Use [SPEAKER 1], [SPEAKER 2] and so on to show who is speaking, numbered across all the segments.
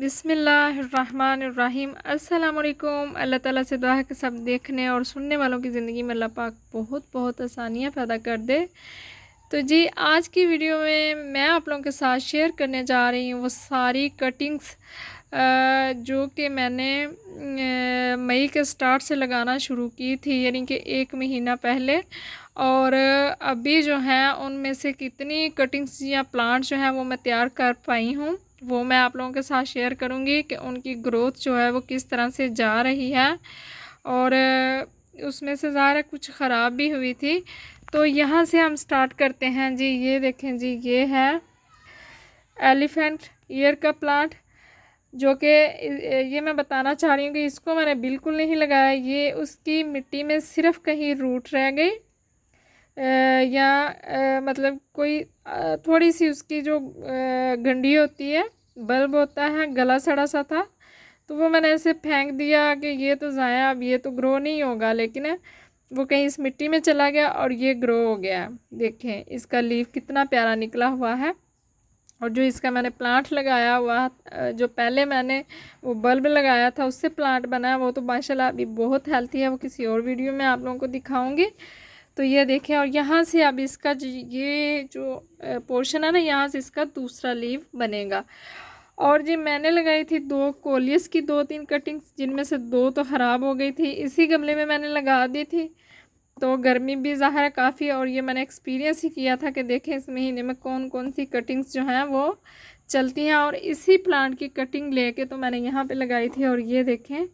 [SPEAKER 1] बिस्मिल्लाहिर्रहमानिर्रहीम। अस्सलाम वालेकुम। अल्लाह ताला से दुआ है कि सब देखने और सुनने वालों की ज़िंदगी में अल्लाह पाक बहुत बहुत आसानियाँ पैदा कर दे। तो जी आज की वीडियो में मैं आप लोगों के साथ शेयर करने जा रही हूँ वो सारी कटिंग्स जो कि मैंने मई के स्टार्ट से लगाना शुरू की थी, यानी कि 1 महीना पहले। और अभी जो है उनमें से कितनी कटिंग्स या प्लांट जो है वो मैं तैयार कर पाई हूँ, वो मैं आप लोगों के साथ शेयर करूँगी कि उनकी ग्रोथ जो है वो किस तरह से जा रही है। और उसमें से ज़्यादा कुछ ख़राब भी हुई थी। तो यहाँ से हम स्टार्ट करते हैं जी। ये देखें जी, ये है एलिफेंट ईयर का प्लांट, जो कि ये मैं बताना चाह रही हूँ कि इसको मैंने बिल्कुल नहीं लगाया। ये उसकी मिट्टी में सिर्फ कहीं रूट रह गई या मतलब कोई थोड़ी सी उसकी जो गंडी होती है, बल्ब होता है, गला सड़ा सा था, तो वो मैंने ऐसे फेंक दिया कि ये तो ज़ाया, अब ये तो ग्रो नहीं होगा। लेकिन वो कहीं इस मिट्टी में चला गया और ये ग्रो हो गया। देखें इसका लीफ कितना प्यारा निकला हुआ है। और जो इसका मैंने प्लांट लगाया हुआ, जो पहले मैंने वो बल्ब लगाया था उससे प्लांट बनाया, वो तो माशाल्लाह अभी बहुत हेल्थी है। वो किसी और वीडियो में आप लोगों को दिखाऊंगी। तो ये देखें, और यहाँ से अब इसका ये जो पोर्शन है ना, यहाँ से इसका दूसरा लीफ बनेगा। और जी मैंने लगाई थी 2 कोलियस की 2-3 कटिंग्स, जिनमें से 2 तो ख़राब हो गई थी। इसी गमले में मैंने लगा दी थी, तो गर्मी भी ज़ाहिर है काफ़ी, और ये मैंने एक्सपीरियंस ही किया था कि देखें इस महीने में कौन कौन सी कटिंग्स जो हैं वो चलती हैं। और इसी प्लांट की कटिंग लेके तो मैंने यहाँ पे लगाई थी, और ये देखें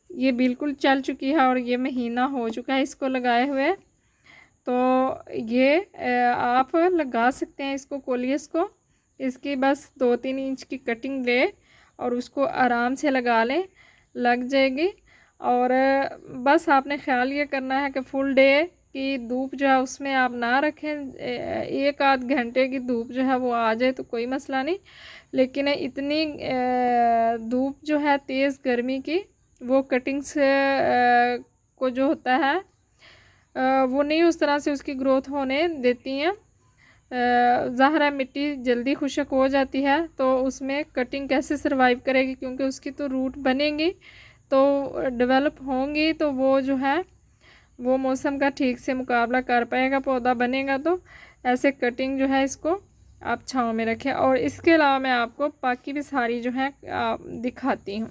[SPEAKER 1] ये बिल्कुल चल चुकी है और ये महीना हो चुका है इसको लगाए हुए। तो ये आप लगा सकते हैं इसको, कोलियस को। इसकी बस 2-3 इंच की कटिंग ले और उसको आराम से लगा लें, लग जाएगी। और बस आपने ख्याल ये करना है कि फुल डे की धूप जो है उसमें आप ना रखें। 1-आध घंटे की धूप जो है वो आ जाए तो कोई मसला नहीं, लेकिन इतनी धूप जो है तेज़ गर्मी की, वो कटिंग्स को जो होता है वो नहीं उस तरह से उसकी ग्रोथ होने देती हैं। ज़ाहिर है मिट्टी जल्दी खुशक हो जाती है, तो उसमें कटिंग कैसे सरवाइव करेगी, क्योंकि उसकी तो रूट बनेंगी तो डेवलप होंगी, तो वो जो है वो मौसम का ठीक से मुकाबला कर पाएगा, पौधा बनेगा। तो ऐसे कटिंग जो है इसको आप छांव में रखें। और इसके अलावा मैं आपको बाकी भी सारी जो है दिखाती हूँ।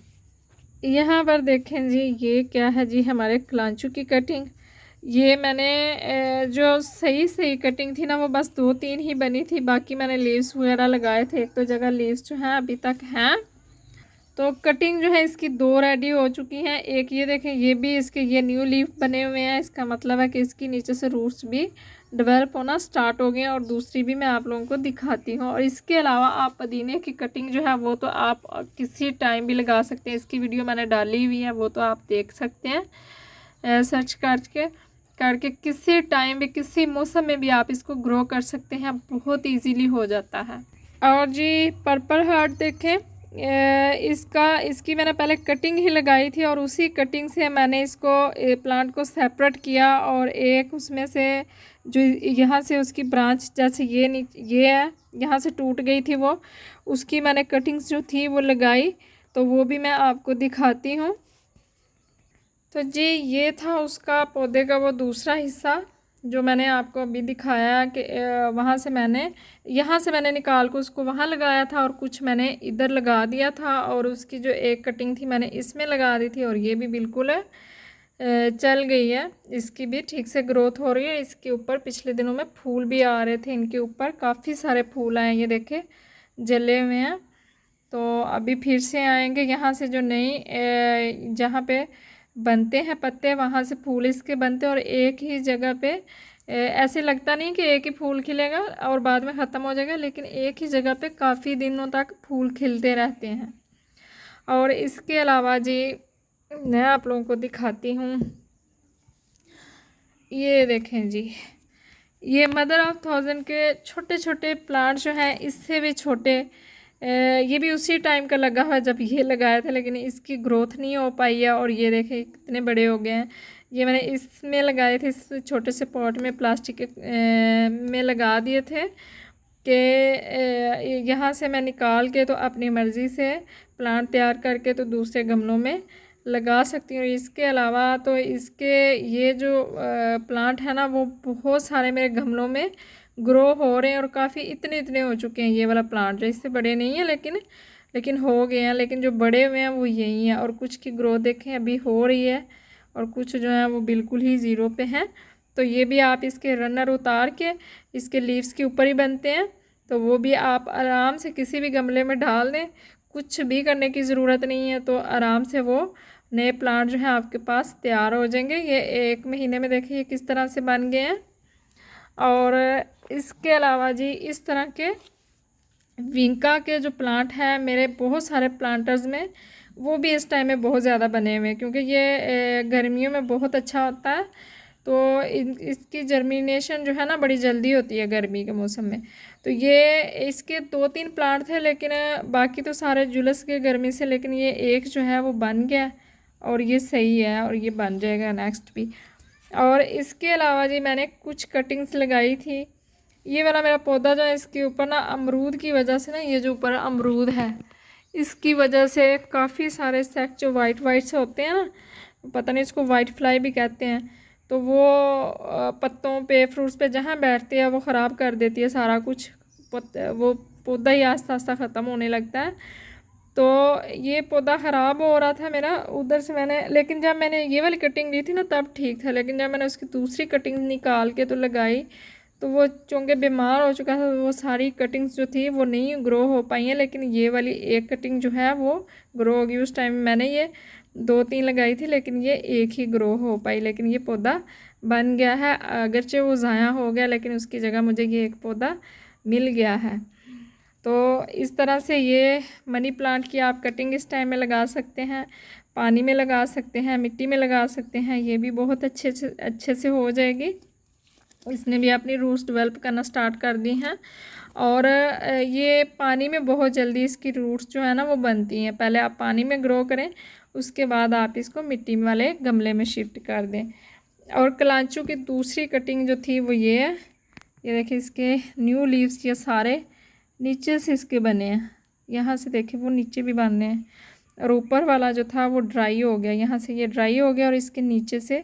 [SPEAKER 1] यहाँ पर देखें जी, ये क्या है जी, हमारे कलांचू की कटिंग। ये मैंने जो सही सही कटिंग थी ना, वो बस 2-3 ही बनी थी, बाकी मैंने लीव्स वगैरह लगाए थे। एक तो जगह लीव्स जो हैं अभी तक हैं। तो कटिंग जो है इसकी 2 रेडी हो चुकी हैं। एक ये देखें, ये भी इसके ये न्यू लीफ बने हुए हैं, इसका मतलब है कि इसकी नीचे से रूट्स भी डेवलप होना स्टार्ट हो गए हैं। और दूसरी भी मैं आप लोगों को दिखाती हूँ। और इसके अलावा आप पुदीने की कटिंग जो है वो तो आप किसी टाइम भी लगा सकते हैं। इसकी वीडियो मैंने डाली हुई है, वो तो आप देख सकते हैं सर्च करके किसी टाइम भी किसी मौसम में भी आप इसको ग्रो कर सकते हैं, बहुत इजीली हो जाता है। और जी पर्पल हार्ट देखें, इसकी मैंने पहले कटिंग ही लगाई थी, और उसी कटिंग से मैंने इसको प्लांट को सेपरेट किया। और एक उसमें से जो यहाँ से उसकी ब्रांच, जैसे ये है, यहाँ से टूट गई थी वो, उसकी मैंने कटिंग्स जो थी वो लगाई, तो वो भी मैं आपको दिखाती हूँ। तो जी ये था उसका पौधे का वो दूसरा हिस्सा जो मैंने आपको अभी दिखाया कि वहाँ से मैंने, यहाँ से मैंने निकाल कर उसको वहाँ लगाया था, और कुछ मैंने इधर लगा दिया था। और उसकी जो एक कटिंग थी मैंने इसमें लगा दी थी, और ये भी बिल्कुल चल गई है, इसकी भी ठीक से ग्रोथ हो रही है। इसके ऊपर पिछले दिनों में फूल भी आ रहे थे, इनके ऊपर काफ़ी सारे फूल आए, ये देखे जले हुए हैं। तो अभी फिर से आएंगे। यहाँ से जो नई जहाँ पे बनते हैं पत्ते, वहाँ से फूल इसके बनते, और एक ही जगह पे ऐसे लगता नहीं कि एक ही फूल खिलेगा और बाद में ख़त्म हो जाएगा, लेकिन एक ही जगह पे काफ़ी दिनों तक फूल खिलते रहते हैं। और इसके अलावा जी मैं आप लोगों को दिखाती हूँ, ये देखें जी, ये मदर ऑफ 1000 के छोटे छोटे प्लांट जो हैं, इससे भी छोटे, ये भी उसी टाइम का लगा हुआ जब ये लगाया था, लेकिन इसकी ग्रोथ नहीं हो पाई है। और ये देखें कितने बड़े हो गए हैं। ये मैंने इसमें लगाए थे, इस छोटे से पॉट में प्लास्टिक के में लगा दिए थे, कि यहाँ से मैं निकाल के तो अपनी मर्ज़ी से प्लांट तैयार करके तो दूसरे गमलों में लगा सकती हूँ। इसके अलावा तो इसके ये जो प्लांट है ना वो बहुत सारे मेरे गमलों में ग्रो हो रहे हैं और काफ़ी इतने इतने हो चुके हैं। ये वाला प्लांट जो इससे बड़े नहीं है लेकिन हो गए हैं, लेकिन जो बड़े हुए हैं वो यही हैं। और कुछ की ग्रोथ देखें अभी हो रही है और कुछ जो है वो बिल्कुल ही ज़ीरो पे हैं। तो ये भी आप इसके रनर उतार के इसके लीव्स के ऊपर ही बनते हैं, तो वो भी आप आराम से किसी भी गमले में डाल दें, कुछ भी करने की ज़रूरत नहीं है। तो आराम से वो नए प्लांट जो है आपके पास तैयार हो जाएंगे। ये 1 महीने में देखिए ये किस तरह से बन गए हैं। और इसके अलावा जी इस तरह के विंका के जो प्लांट हैं मेरे बहुत सारे प्लांटर्स में, वो भी इस टाइम में बहुत ज़्यादा बने हुए हैं, क्योंकि ये गर्मियों में बहुत अच्छा होता है। तो इसकी जर्मिनेशन जो है ना बड़ी जल्दी होती है गर्मी के मौसम में। तो ये इसके 2-3 प्लांट थे, लेकिन बाकी तो सारे जुलस के गर्मी से, लेकिन ये एक जो है वो बन गया और ये सही है और ये बन जाएगा नेक्स्ट भी। और इसके अलावा जी मैंने कुछ कटिंग्स लगाई थी। ये वाला मेरा पौधा जो है इसके ऊपर ना अमरूद की वजह से ना, ये जो ऊपर अमरूद है इसकी वजह से काफ़ी सारे सेक्ट जो वाइट से होते हैं ना, पता नहीं इसको वाइट फ्लाई भी कहते हैं, तो वो पत्तों पे फ्रूट्स पे जहाँ बैठती है वो ख़राब कर देती है सारा कुछ। वो पौधा ही आस्ता आस्ता ख़त्म होने लगता है। तो ये पौधा ख़राब हो रहा था मेरा उधर से मैंने, लेकिन जब मैंने ये वाली कटिंग ली थी ना तब ठीक था, लेकिन जब मैंने उसकी दूसरी कटिंग निकाल के तो लगाई तो वो चूँकि बीमार हो चुका था, वो सारी कटिंग्स जो थी वो नहीं ग्रो हो पाई हैं। लेकिन ये वाली एक कटिंग जो है वो ग्रो होगी। उस टाइम मैंने ये 2-3 लगाई थी, लेकिन ये एक ही ग्रो हो पाई। लेकिन ये पौधा बन गया है, अगरचे वो ज़ाया हो गया लेकिन उसकी जगह मुझे ये एक पौधा मिल गया है। तो इस तरह से ये मनी प्लांट की आप कटिंग इस टाइम में लगा सकते हैं, पानी में लगा सकते हैं, मिट्टी में लगा सकते हैं, ये भी बहुत अच्छे से हो जाएगी। इसने भी अपनी रूट्स डेवलप करना स्टार्ट कर दी हैं। और ये पानी में बहुत जल्दी इसकी रूट्स जो है ना वो बनती हैं। पहले आप पानी में ग्रो करें, उसके बाद आप इसको मिट्टी वाले गमले में शिफ्ट कर दें। और कलांचू की दूसरी कटिंग जो थी वो ये है, ये देखिए इसके न्यू लीव्स ये सारे नीचे से इसके बने हैं, यहाँ से देखिए वो नीचे भी बने हैं। और ऊपर वाला जो था वो ड्राई हो गया, यहाँ से ये ड्राई हो गया और इसके नीचे से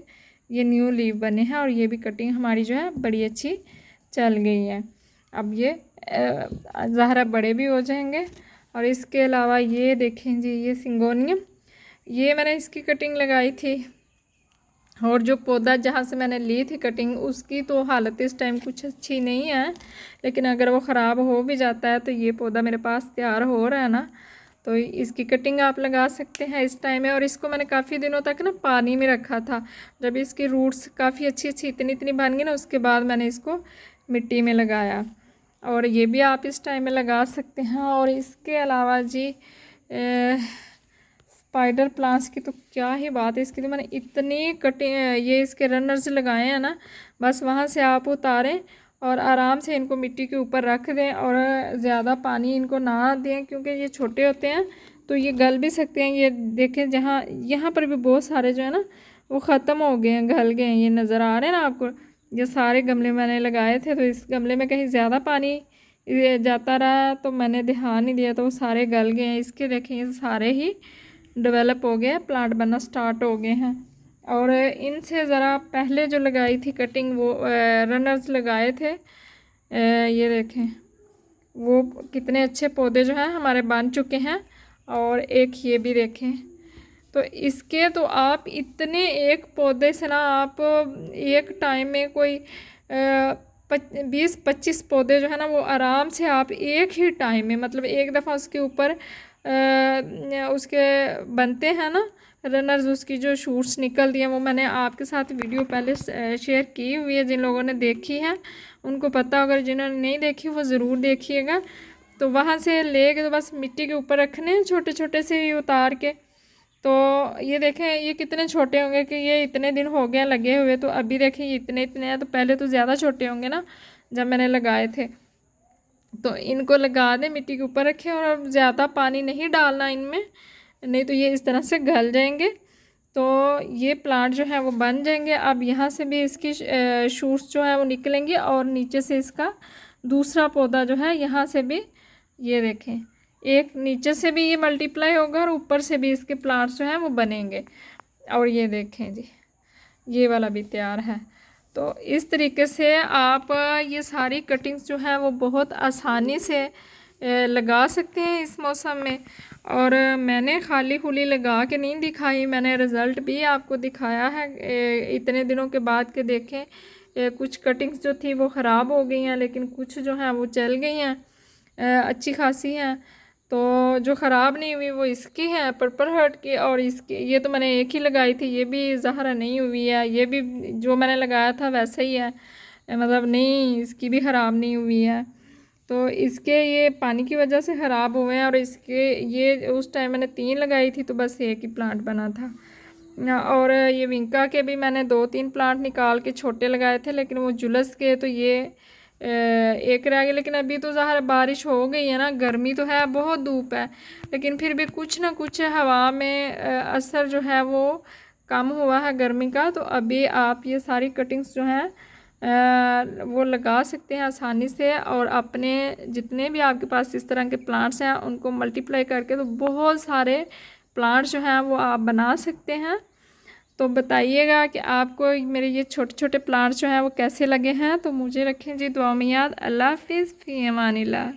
[SPEAKER 1] ये न्यू लीव बने हैं। और ये भी कटिंग हमारी जो है बड़ी अच्छी चल गई है। अब ये ज़ाहरा बड़े भी हो जाएंगे। और इसके अलावा ये देखें जी, ये सिंगोनियम, ये मैंने इसकी कटिंग लगाई थी। और जो पौधा जहाँ से मैंने ली थी कटिंग, उसकी तो हालत इस टाइम कुछ अच्छी नहीं है, लेकिन अगर वो ख़राब हो भी जाता है तो ये पौधा मेरे पास तैयार हो रहा है ना, तो इसकी कटिंग आप लगा सकते हैं इस टाइम में। और इसको मैंने काफ़ी दिनों तक ना पानी में रखा था। जब इसकी रूट्स काफ़ी अच्छी इतनी बन गई ना, उसके बाद मैंने इसको मिट्टी में लगाया। और ये भी आप इस टाइम में लगा सकते हैं। और इसके अलावा जी स्पाइडर प्लांट्स की तो क्या ही बात है, इसकी तो मैंने इतनी कटिंग ये इसके रनर्स लगाए हैं ना, बस वहाँ से आप उतारें और आराम से इनको मिट्टी के ऊपर रख दें। और ज़्यादा पानी इनको ना दें, क्योंकि ये छोटे होते हैं तो ये गल भी सकते हैं। ये देखें जहाँ यहाँ पर भी बहुत सारे जो है ना वो ख़त्म हो गए हैं, गल गए हैं, ये नज़र आ रहे हैं ना आपको। ये सारे गमले मैंने लगाए थे, तो इस गमले में कहीं ज़्यादा पानी जाता रहा तो मैंने ध्यान नहीं दिया, तो वो सारे गल गए हैं। इसके देखें ये सारे ही डेवलप हो गए, प्लांट बनना स्टार्ट हो गए हैं। और इनसे ज़रा पहले जो लगाई थी कटिंग, वो रनर्स लगाए थे, ये देखें वो कितने अच्छे पौधे जो हैं हमारे बन चुके हैं। और एक ये भी देखें, तो इसके तो आप इतने एक पौधे से ना आप एक टाइम में कोई 20-25 पौधे जो है ना वो आराम से आप एक ही टाइम में, मतलब एक दफ़ा उसके ऊपर उसके बनते हैं ना रनर्स, उसकी जो शूट्स निकलती हैं, वो मैंने आपके साथ वीडियो पहले शेयर की हुई है। जिन लोगों ने देखी है उनको पता, अगर जिन्होंने नहीं देखी वो ज़रूर देखिएगा। तो वहाँ से ले के तो बस मिट्टी के ऊपर रखने हैं छोटे छोटे से ही उतार के। तो ये देखें ये कितने छोटे होंगे कि ये इतने दिन हो गए लगे हुए, तो अभी देखें ये इतने हैं। तो पहले तो ज़्यादा छोटे होंगे ना जब मैंने लगाए थे। तो इनको लगा दें, मिट्टी के ऊपर रखें और ज़्यादा पानी नहीं डालना इनमें, नहीं तो ये इस तरह से गल जाएंगे। तो ये प्लांट जो है वो बन जाएंगे। अब यहाँ से भी इसकी शूट्स जो है वो निकलेंगी और नीचे से इसका दूसरा पौधा जो है यहाँ से भी ये देखें, एक नीचे से भी ये मल्टीप्लाई होगा और ऊपर से भी इसके प्लांट्स जो हैं वो बनेंगे। और ये देखें जी, ये वाला भी तैयार है। तो इस तरीके से आप ये सारी कटिंग्स जो है वो बहुत आसानी से लगा सकते हैं इस मौसम में। और मैंने खाली खुली लगा के नहीं दिखाई, मैंने रिज़ल्ट भी आपको दिखाया है इतने दिनों के बाद के देखें। कुछ कटिंग्स जो थी वो ख़राब हो गई हैं, लेकिन कुछ जो हैं वो चल गई हैं, अच्छी खासी हैं। तो जो ख़राब नहीं हुई वो इसकी है पर्पल हार्ट की, और इसकी ये तो मैंने एक ही लगाई थी, ये भी ज़ाहरा नहीं हुई है, ये भी जो मैंने लगाया था वैसा ही है, मतलब नहीं इसकी भी ख़राब नहीं हुई है। तो इसके ये पानी की वजह से ख़राब हुए हैं, और इसके ये उस टाइम मैंने 3 लगाई थी तो बस एक ही प्लांट बना था। और ये विंका के भी मैंने 2-3 प्लांट निकाल के छोटे लगाए थे, लेकिन वो जुलस के तो ये एक रह गया। लेकिन अभी तो ज़ाहिर बारिश हो गई है ना, गर्मी तो है, बहुत धूप है, लेकिन फिर भी कुछ ना कुछ हवा में असर जो है वो कम हुआ है गर्मी का। तो अभी आप ये सारी कटिंग्स जो हैं वो लगा सकते हैं आसानी से, और अपने जितने भी आपके पास इस तरह के प्लांट्स हैं उनको मल्टीप्लाई करके तो बहुत सारे प्लांट्स जो हैं वो आप बना सकते हैं। तो बताइएगा कि आपको मेरे ये छोटे छोटे प्लांट्स जो हैं वो कैसे लगे हैं। तो मुझे रखें जी दुआ में याद। अल्लाह हाफिज़, फ़ी अमानिल्लाह।